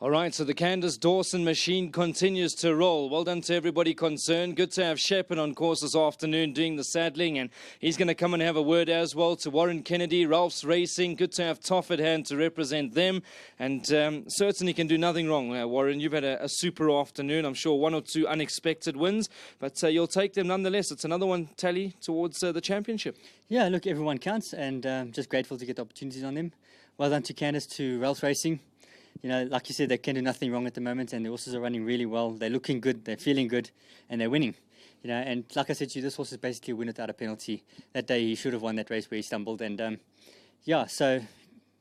All right, so the Candace Dawson machine continues to roll. Well done to everybody concerned. Good to have Shepherd on course this afternoon doing the saddling, and he's going to come and have a word as well to Warren Kennedy, Ralph's Racing. Good to have Toff at hand to represent them, and certainly can do nothing wrong. Warren, you've had a super afternoon. I'm sure one or two unexpected wins, but you'll take them nonetheless. It's another one tally towards the championship. Yeah, look, everyone counts, and just grateful to get the opportunities on them. Well done to Candace, to Ralph's Racing. You know, like you said, they can do nothing wrong at the moment, and the horses are running really well. They're looking good, they're feeling good, and they're winning. You know, and like I said to you, this horse is basically a win without a penalty. That day he should have won that race where he stumbled, and yeah, so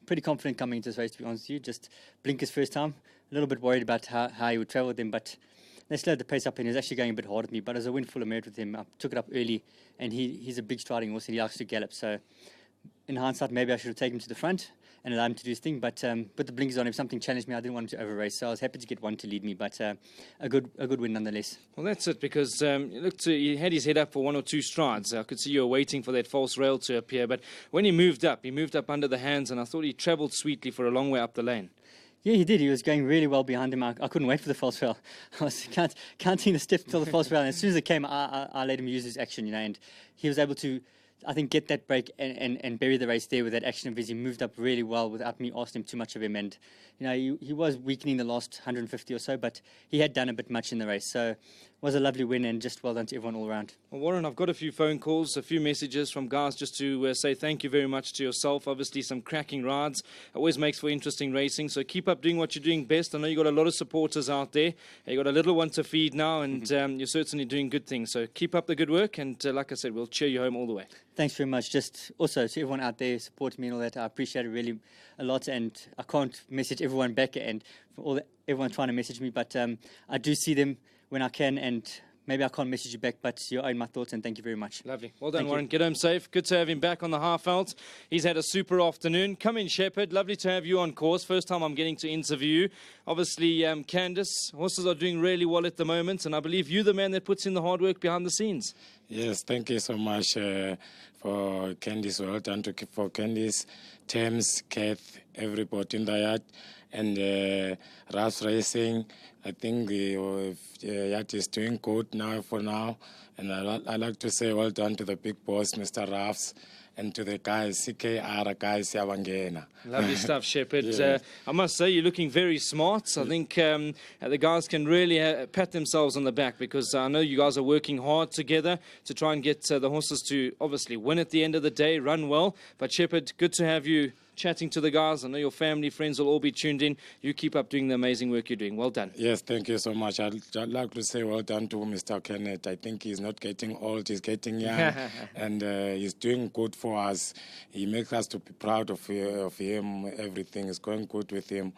pretty confident coming into this race, to be honest with you. Just Blinker's first time. A little bit worried about how he would travel with them, but they slowed the pace up, and he was actually going a bit hard with me. But as a win full of merit with him, I took it up early, and he's a big striding horse, and he likes to gallop. So in hindsight, maybe I should have taken him to the front and allowed him to do his thing, but put the blinkers on. If something challenged me, I didn't want him to over race, so I was happy to get one to lead me, but a good win nonetheless. Well, that's it, because he had his head up for one or two strides. I could see you were waiting for that false rail to appear, but when he moved up under the hands, and I thought he travelled sweetly for a long way up the lane. Yeah, he did. He was going really well behind him. I couldn't wait for the false rail. I was counting the steps until the false rail, and as soon as it came, I let him use his action, you know, and he was able to, I think, get that break and bury the race there with that action of his. He moved up really well without me asking him too much of him. And, you know, he was weakening the last 150 or so, but he had done a bit much in the race. So it was a lovely win, and just well done to everyone all around. Well, Warren, I've got a few phone calls, a few messages from guys just to say thank you very much to yourself. Obviously, some cracking rides. Always makes for interesting racing. So keep up doing what you're doing best. I know you've got a lot of supporters out there. You've got a little one to feed now, and you're certainly doing good things. So keep up the good work, and like I said, we'll cheer you home all the way. Thanks very much. Just also to everyone out there supporting me and all that, I appreciate it really a lot, and I can't message everyone back, and for everyone trying to message me, but I do see them when I can, and maybe I can't message you back, but you're in my thoughts, and thank you very much. Lovely. Well done, Warren. Get home safe. Good to have him back on the half-out. He's had a super afternoon. Come in, Shepherd. Lovely to have you on course. First time I'm getting to interview you. Obviously, Candace, horses are doing really well at the moment, and I believe you're the man that puts in the hard work behind the scenes. Yes, thank you so much for Candice. Well done for Candice, Thames, Kath, everybody in the yard, and Ralph's Racing. I think the yard is doing good now for now, and I like to say well done to the big boss, Mr. Ralphs, and to the guys, CKR guys, Yawangena. Lovely stuff, Shepherd. Yeah. I must say, you're looking very smart. I think the guys can really pat themselves on the back, because I know you guys are working hard together to try and get the horses to obviously win at the end of the day, run well. But Shepherd, good to have you chatting to the guys. I know your family, friends will all be tuned in. You keep up doing the amazing work you're doing. Well done. Yes, thank you so much. I'd like to say well done to Mr. Kenneth. I think he's not getting old, he's getting young, and he's doing good for us. He makes us to be proud of him. Everything is going good with him.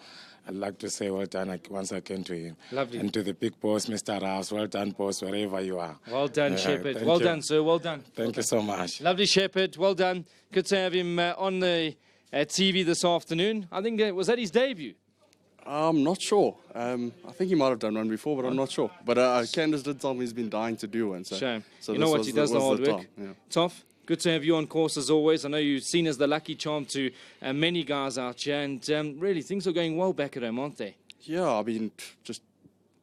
I'd like to say well done once again to him. Lovely. And to the big boss, Mr. Rouse, well done, boss, wherever you are. Well done, Shepherd. Well done, sir. Well done. Thank you so much. Lovely, Shepherd. Well done. Good to have him on the TV this afternoon. I think, was that his debut? I'm not sure. I think he might have done one before, but I'm not sure. But Candace did tell me he's been dying to do one. So, shame. So you know what? He does the hard work. Yeah. Toff, good to have you on course as always. I know you're seen as the lucky charm to many guys out here, and really things are going well back at home, aren't they? Yeah, I mean, just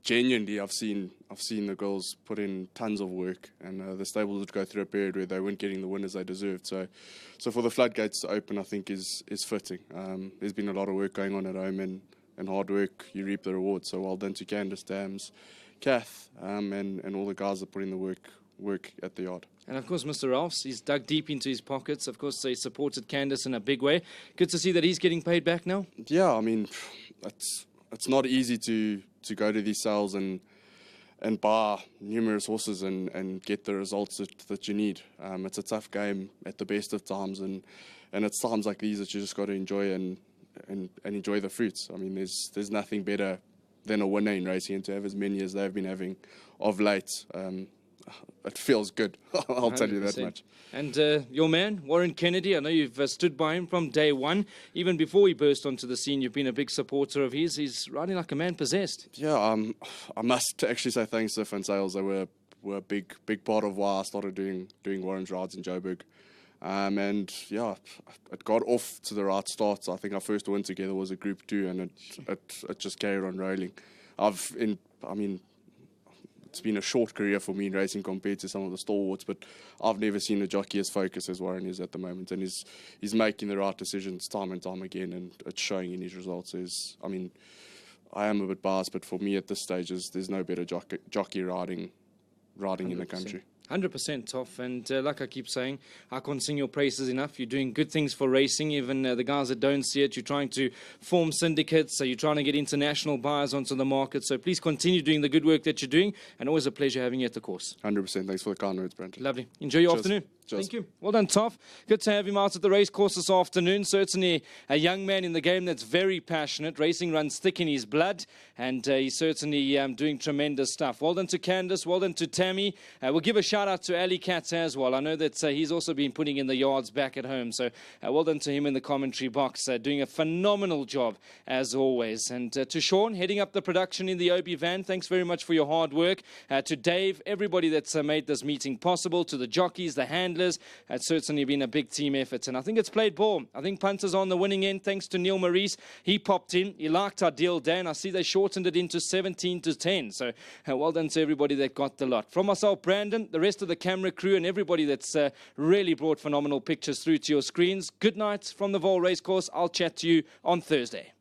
genuinely, I've seen the girls put in tons of work, and the stables would go through a period where they weren't getting the winners they deserved. So for the floodgates to open, I think is fitting. There's been a lot of work going on at home, and hard work, you reap the reward. So well done to Candace, Dams, Kath, and all the guys that put in the work at the yard. And of course, Mr. Ralphs, he's dug deep into his pockets. Of course, he supported Candace in a big way. Good to see that he's getting paid back now. Yeah, I mean, it's not easy to go to these sales and buy numerous horses and get the results that you need. It's a tough game at the best of times, and it's times like these that you just got to enjoy and enjoy the fruits. I mean, there's nothing better than a winner in racing, and to have as many as they've been having of late. It feels good, I'll 100%. Tell you that much. And your man, Warren Kennedy, I know you've stood by him from day one. Even before he burst onto the scene, you've been a big supporter of his. He's riding like a man possessed. Yeah, I must actually say thanks to Van Sales. They were a big part of why I started doing Warren's rides in Joburg. And yeah, it got off to the right start. I think our first win together was a Group 2, and it just carried on rolling. It's been a short career for me in racing compared to some of the stalwarts, but I've never seen a jockey as focused as Warren is at the moment, and he's making the right decisions time and time again, and it's showing in his results. I am a bit biased, but for me at this stage, there's no better jockey riding 100%. In the country. 100% Toff, and like I keep saying, I can't sing your praises enough. You're doing good things for racing, even the guys that don't see it. You're trying to form syndicates, so you're trying to get international buyers onto the market. So please continue doing the good work that you're doing, and always a pleasure having you at the course. 100%. Thanks for the kind words, Brent. Lovely. Enjoy your Cheers. afternoon. Cheers. Thank you. Well done, Toff. Good to have him out at the race course this afternoon. Certainly a young man in the game that's very passionate. Racing runs thick in his blood, and he's certainly doing tremendous stuff. Well done to Candice. Well done to Tammy. We'll give a shout out to Ali Katz as well. I know that he's also been putting in the yards back at home. So well done to him in the commentary box. Doing a phenomenal job as always. And to Sean, heading up the production in the Obi van. Thanks very much for your hard work. To Dave, everybody that's made this meeting possible. To the jockeys, the handlers. It's certainly been a big team effort, and I think it's played ball. I think Punter's on the winning end thanks to Neil Maurice. He popped in. He liked our deal, Dan. I see they shortened it into 17-10. So well done to everybody that got the lot. From myself, Brandon, the rest of the camera crew, and everybody that's really brought phenomenal pictures through to your screens. Good night from the VAAL Racecourse. I'll chat to you on Thursday.